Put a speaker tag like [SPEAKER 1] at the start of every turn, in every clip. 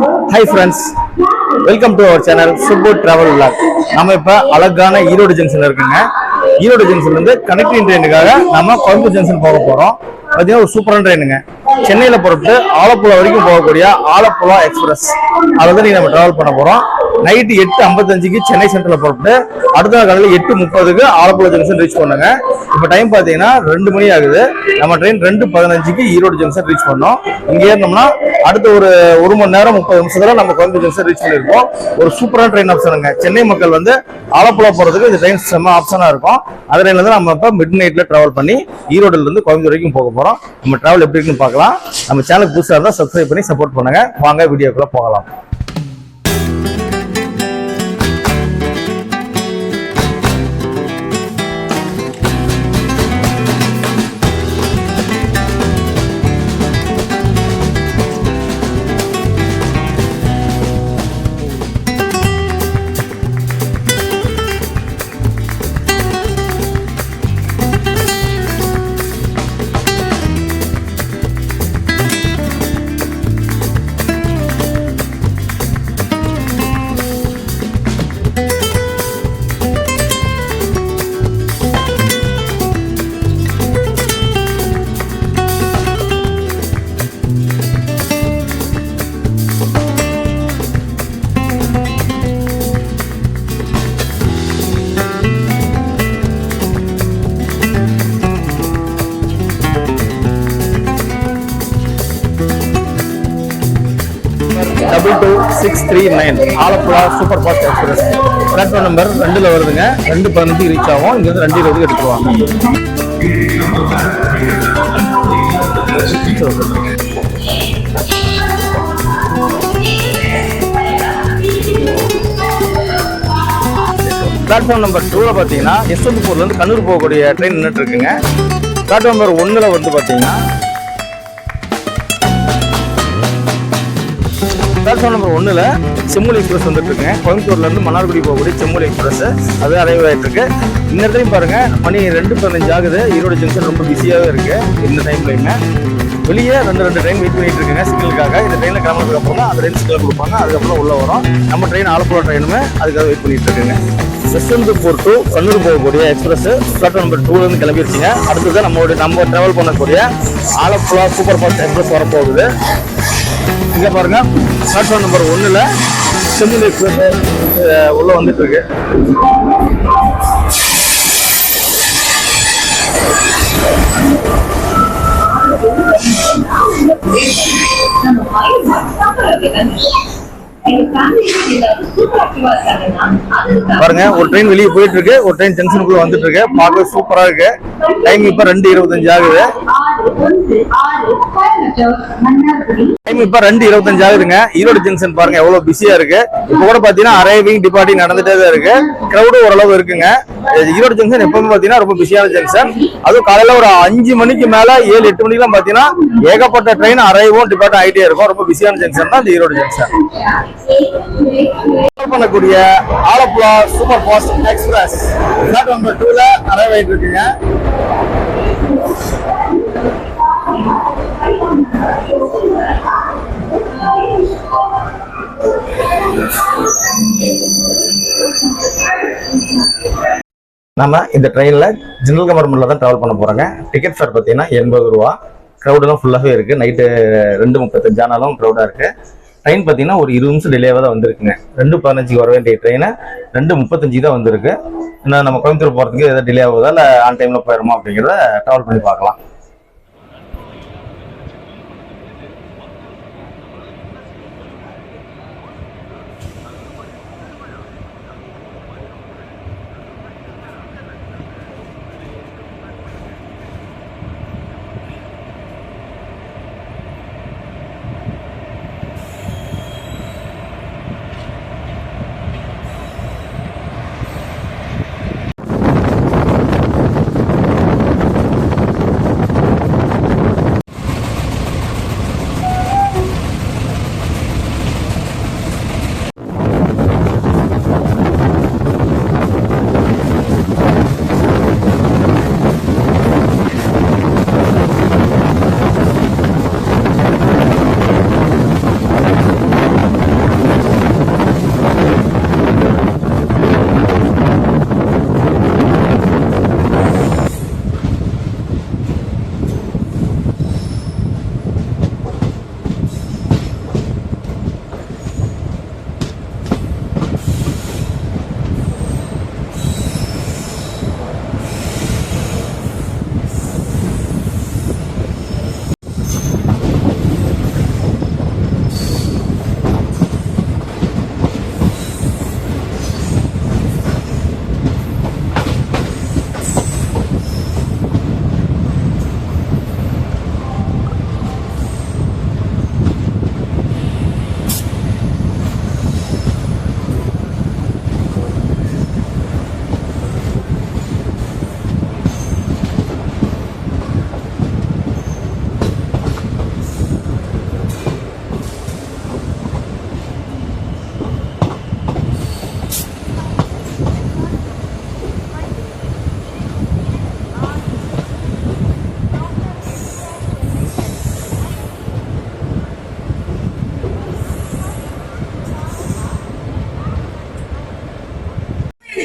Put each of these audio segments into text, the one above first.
[SPEAKER 1] Hi friends, welcome to our channel Subbu Travel Vlog. நம்ம இப்ப அழகான ஈரோடு ஜங்ஷன்ல இருக்குங்க. ஈரோடு ஜங்ஷன்ல இருந்து கனெக்டிங் ட்ரெயினுக்காக நம்ம கோயம்புத்தூர் ஜங்ஷன் போக போறோம். பாத்தீங்கன்னா ஒரு சூப்பரான ட்ரெயினுங்க. சென்னையில பொறுத்து ஆலப்புழா வரைக்கும் போகக்கூடிய ஆலப்புழா எக்ஸ்பிரஸ் அதை நம்ம டிராவல் பண்ண போறோம். நைட்டு 8:55க்கு சென்னை சென்ட்ரல் புறப்பட்டு அடுத்த நாள் காலையில் 8:30க்கு ஆலப்புழா ஜங்ஷன் ரீச் பண்ணுங்க. இப்போ டைம் பார்த்தீங்கன்னா 2 மணி ஆகுது. நம்ம ட்ரெயின் 2:15க்கு ஈரோடு ஜங்ஷன் ரீச் பண்ணோம். இங்கே ஏறினோம்னா அடுத்த ஒரு மணி நேரம் 30 நிமிஷத்துல நம்ம கோயம்புத்தூர் ஜங்ஷன் ரீச் பண்ணிருக்கோம். ஒரு சூப்பரான ட்ரெயின் ஆப்ஷனுங்க. சென்னை மக்கள் வந்து ஆலப்புழா போறதுக்கு இந்த ட்ரெயின் செம்ம ஆப்ஷனா இருக்கும். அதுல இருந்து நம்ம இப்போ மிட் நைட்ல டிராவல் பண்ணி ஈரோடுல இருந்து கோயம்புத்தூர் வரைக்கும் போக போறோம். நம்ம டிராவல் எப்படி இருக்குன்னு பார்க்கலாம். நம்ம சேனலுக்கு புதுசாக இருந்தால் சப்ஸ்கிரைப் பண்ணி சப்போர்ட் பண்ணுங்க. வாங்க வீடியோக்குள்ள போகலாம். Double 2639 Alappuzha super fast express platform number 2ல வருதுங்க. 2:15 ரீச் ஆகும். இங்க இருந்து 2:20 எடுத்துருவாங்க. பிளாட்ஃபார்ம் நம்பர் 2ல பாத்தீங்கன்னா யஷ்வந்த்பூர்ல இருந்து கண்ணூர் போகக்கூடிய ட்ரெயின் நின்றுட்டு இருக்குங்க. பிளாட்ஃபார்ம் நம்பர் 1ல வந்து பாத்தீங்கன்னா பிளாட்ஃபார்ம் நம்பர் 1ல செம்மொழி எக்ஸ்பிரஸ் வந்துட்டு இருக்குங்க. கோயம்புத்தூர்ல இருந்து மன்னார்குடி போகக்கூடிய செம்மொழி எக்ஸ்பிரஸ் அது அரைவ் ஆயிட்டு இருக்கு. இந்த இடத்துலையும் பாருங்க மணி 2:15 ஆகுது. ஈரோடு ஜங்ஷன் ரொம்ப பிஸியாவே இருக்கு. இந்த டைம்லையுமே வெளியே ரெண்டு ட்ரெயின் வெயிட் பண்ணிட்டு இருக்குங்க சிக்னலுக்காக. இந்த ட்ரெயின்ல கிளம்புறதுக்கு அப்புறம் தான் அந்த ட்ரெயின் சிக்னல் கொடுப்பாங்க. அதுக்கப்புறம் உள்ள வரும். நம்ம ட்ரெயின் ஆலப்புழா ட்ரெயினுமே அதுக்காக வெயிட் பண்ணிட்டு இருக்குங்க. யஷ்வந்த்பூர் டு கண்ணூர் போகக்கூடிய எக்ஸ்பிரஸ் பிளாட்ஃபார்ம் நம்பர் 2ல இருந்து கிளம்பிடுச்சுங்க. அடுத்தது நம்ம டிராவல் பண்ணக்கூடிய ஆலப்புழா சூப்பர் ஃபாஸ்ட் எக்ஸ்பிரஸ் வரப்போகுது. இங்க பாருங்க பிளாட்ஃபார்ம் நம்பர் 1ல செம்மொழி எக்ஸ்பிரஸ் உள்ள வந்துட்டு இருக்கு. பாருங்க ஒரு ட்ரெயின் வெளியே போயிட்டு இருக்கு. ஒரு ட்ரெயின் ஜங்ஷனுக்குள்ள வந்துட்டு இருக்கு. பார்க்க சூப்பரா இருக்கு. டைம் இப்ப 2:25 ஆகுது. டைம் இப்ப 2:25 ஆகுதுங்க. ஈரோடு ஜங்ஷன் பாருங்க எவ்வளவு பிஸியா இருக்கு. இப்ப கூட பாத்தீங்கன்னா அரைவிங் டிபார்ட்டிங் நடந்துட்டே தான் இருக்கு. கிரௌடு ஓரளவு இருக்குங்க. ஈரோடு ஜங்ஷன் எப்பவுமே பாத்தீங்கன்னா ரொம்ப பிஸியான ஜங்ஷன். அதுவும் காலையில ஒரு 5 மணிக்கு மேல 7-8 மணிக்கெல்லாம் பாத்தீங்கன்னா ஏகப்பட்ட ட்ரெயின் அரைவும் டிபார்ட் ஆகிட்டே இருக்கும். ரொம்ப பிஸியான ஜங்ஷன் தான் இந்த ஈரோடு ஜங்ஷன். பண்ணக்கூடிய Alappuzha super fast express platform number 2ல அரைவ் ஆயிட்டு இருக்குங்க. நம்ம இந்த ட்ரெயின்ல ஜெனரல் கம்பார்ட்மெண்ட்ல தான் டிராவல் பண்ண போறோங்க. டிக்கெட் ஃபேர் பார்த்தீங்கன்னா 80 ரூபா. க்ரௌடெல்லாம் ஃபுல்லாகவே இருக்கு. நைட்டு 2:35 ஆனாலும் க்ரௌடா இருக்கு. ட்ரெயின் பார்த்தீங்கன்னா ஒரு 20 நிமிஷம் டிலேவாக தான் வந்திருக்குங்க. 2:15 வர வேண்டிய ட்ரெயினை 2:35 தான் வந்திருக்கு. இன்னும் நம்ம கோயம்புத்தூர் போகிறதுக்கு எதாவது டிலே ஆகுதா இல்லை ஆன் டைம்ல போயிடுமா அப்படிங்கிறத டிராவல் பண்ணி பார்க்கலாம்.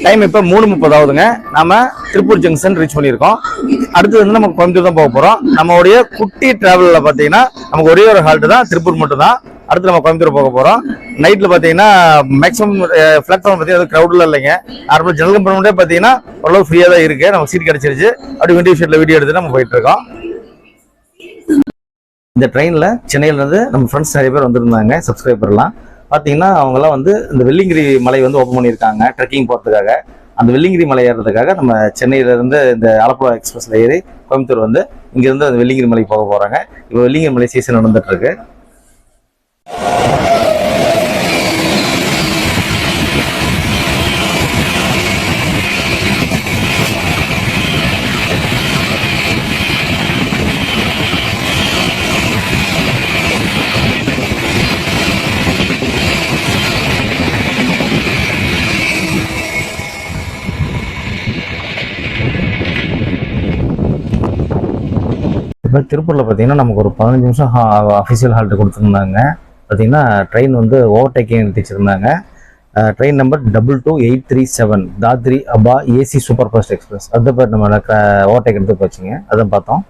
[SPEAKER 1] டைம் இப்போ 3:30 ஆகுதுங்க. நாம திருப்பூர் ஜங்ஷன் ரீச் பண்ணியிருக்கோம். அடுத்து வந்து நம்ம கோயம்புத்தூர் தான் போக போகிறோம். நம்மளுடைய குட்டி டிராவலில் பார்த்தீங்கன்னா நமக்கு ஒரே ஒரு ஹால்ட்டு தான், திருப்பூர் மட்டும் தான். அடுத்து நம்ம கோயம்புத்தூர் போக போகிறோம். நைட்டில் பார்த்தீங்கன்னா மேக்ஸிமம் பிளாட்ஃபார்ம் பார்த்தீங்கன்னா க்ரௌடில் இல்லைங்க. நார்மல் ஜெனரல் கம்பார்ட்மெண்ட்டே பார்த்தீங்கன்னா ஓரளவு ஃப்ரீயாக தான் இருக்குது. நமக்கு சீட் கிடச்சிருச்சு. அப்படி விண்டோ ஷீட்டில் வீடியோ எடுத்து நம்ம போயிட்டு இருக்கோம். இந்த ட்ரெயினில் சென்னையிலேருந்து நம்ம ஃப்ரெண்ட்ஸ் நிறைய பேர் வந்திருந்தாங்க. சப்ஸ்கிரைபர்லாம் பார்த்தீங்கன்னா அவங்களாம் வந்து இந்த வெள்ளிங்கிரி மலை வந்து ஓப்பன் பண்ணியிருக்காங்க ட்ரெக்கிங் போகிறதுக்காக. அந்த வெள்ளிங்கிரி மலை ஏறுறதுக்காக நம்ம சென்னையிலேருந்து இந்த ஆலப்புழா எக்ஸ்பிரஸில் ஏறி கோயம்புத்தூர் வந்து இங்கேருந்து அந்த வெள்ளிங்கிரி மலை போக போகிறாங்க. இப்போ வெள்ளிங்கிரி மலை சீசன் நடந்துகிட்ருக்கு. இப்போ திருப்பூரில் பார்த்தீங்கன்னா நமக்கு ஒரு 15 நிமிஷம் அஃபிஷியல் ஹால்ட்டு கொடுத்துருந்தாங்க. பார்த்தீங்கன்னா ட்ரெயின் வந்து ஓவர்டேக்கிங் நிறுத்திச்சிருந்தாங்க. ட்ரெயின் நம்பர் 22837 தாத்ரி அபா ஏசி சூப்பர் ஃபாஸ்ட் எக்ஸ்பிரஸ். அது பேர் நம்ம ஓவர்டேக் எடுத்து போச்சுங்க. அதான் பார்த்தோம்.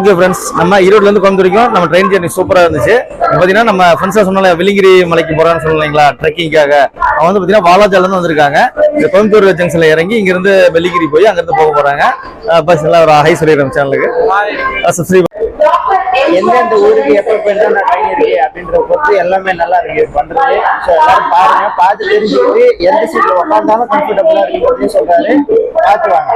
[SPEAKER 1] ஓகே ஃப்ரெண்ட்ஸ், நம்ம ஈரோட்ல இருந்து கோயம்புத்தூர் வரைக்கும் நம்ம ட்ரெயின் ஜர்னி சூப்பரா இருந்துச்சு. பாத்தீங்கன்னா நம்ம ஃப்ரெண்ட்ஸா சொன்னால வெள்ளிங்கிரி மலைக்கு போறான்னு சொன்னீங்களா ட்ரெக்கிங்காக, அவங்க வந்து பாத்தீங்கன்னா வாலாஜால இருந்து வந்திருக்காங்க. இந்த கோயம்புத்தூர் ஜங்ஷன்ல இறங்கி இங்க இருந்து வெள்ளிங்கிரி போய் அங்க இருந்து போக போறாங்க. பஸ் எல்லாம் ஒரு ஹை சொல்லிடுறோம் சேனலுக்கு சப்ஸ்கிரைப்.
[SPEAKER 2] எந்தெந்த ஊருக்கு எப்ப என்னென்ன ட்ரெயின் இருக்கு அப்படின்ற பொறுத்து எல்லாமே நல்லா இருக்கு பண்றது. ஸோ எல்லாரும் பாருங்க, பார்த்து தெரிஞ்சுக்கிட்டு எந்த சீட்ல உட்காந்தாலும் கம்ஃபர்டபுளா இருக்குன்னு சொல்றாரு. பார்த்துவாங்க.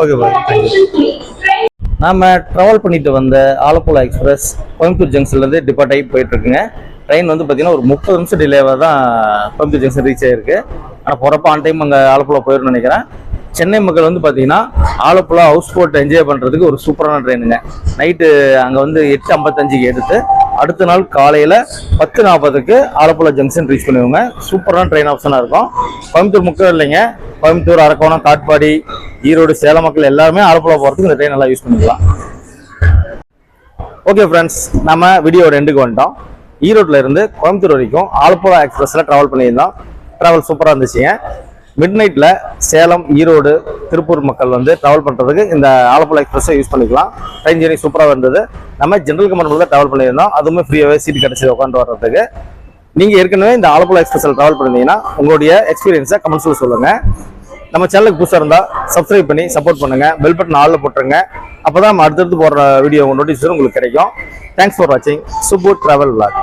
[SPEAKER 1] Okay bye. நாம ட்ராவல் பண்ணிட்டு வந்த ஆலப்புழா எக்ஸ்பிரஸ் கோயம்புத்தூர் ஜங்ஷன்ல இருந்து டிபார்ட் ஆகி போயிட்டு இருக்குங்க. ட்ரெயின் வந்து பார்த்தீங்கன்னா ஒரு 30 நிமிஷம் டிலேவாக தான் கோயம்புத்தூர் ஜங்ஷன் ரீச் ஆயிருக்கு. ஆனால் போகிறப்ப ஆன் டைம் அங்கே ஆலப்புழா போயிடும்னு நினைக்கிறேன். சென்னை மக்கள் வந்து பார்த்தீங்கன்னா ஆலப்புழா ஹவுஸ் போட் என்ஜாய் பண்ணுறதுக்கு ஒரு சூப்பரான ட்ரெயினுங்க. நைட்டு அங்கே வந்து 8:55க்கு எடுத்து அடுத்த நாள் காலையில் 10:40க்கு ஆலப்புழா ஜங்ஷன் ரீச் பண்ணுவாங்க. சூப்பரான ட்ரெயின் ஆப்ஷனாக இருக்கும். கோயம்புத்தூர் மக்கள் இல்லைங்க, கோயம்புத்தூர், அரக்கோணம், காட்பாடி, ஈரோடு, சேலம் மக்கள் எல்லாருமே ஆலப்புழா போகிறதுக்கு இந்த ட்ரெயின் நல்லா யூஸ் பண்ணிக்கலாம். ஓகே ஃப்ரெண்ட்ஸ், நம்ம வீடியோட எண்டுக்கு வந்துட்டோம். ஈரோட்டில் இருந்து கோயம்புத்தூர் வரைக்கும் ஆலப்புழா எக்ஸ்பிரஸில் ட்ராவல் பண்ணியிருந்தோம். ட்ராவல் சூப்பராக இருந்துச்சுங்க. மிட் நைட்டில் சேலம், ஈரோடு, திருப்பூர் மக்கள் வந்து ட்ராவல் பண்ணுறதுக்கு இந்த ஆலப்புழா எக்ஸ்பிரஸை யூஸ் பண்ணிக்கலாம். ட்ரெயின் ஜர்னி சூப்பராக இருந்தது. நம்ம ஜென்ரல் கம்பார்ட்மெண்ட்டில் தான் ட்ராவல் பண்ணியிருந்தோம். அதுவுமே ஃப்ரீயாகவே சீட் கிடச்சி உட்காந்து வர்றதுக்கு. நீங்கள் ஏற்கனவே இந்த ஆலப்புழா எக்ஸ்பிரஸில் ட்ராவல் பண்ணியிருந்தீங்கன்னா உங்களுடைய எக்ஸ்பீரியன்ஸை கமெண்ட்ஸில் சொல்லுங்கள். நம்ம சேனலுக்கு புதுசாக இருந்தால் சப்ஸ்கிரைப் பண்ணி சப்போர்ட் பண்ணுங்கள். பெல் பட்டன் ஆளில் போட்டுருங்க. அப்போ தான் நம்ம அடுத்தடுத்து போடுற வீடியோ நோட்டிஃபிகேஷன் உங்களுக்கு கிடைக்கும். தேங்க்ஸ் ஃபார் வாட்சிங் சுப்பு டிராவல் விளாக்.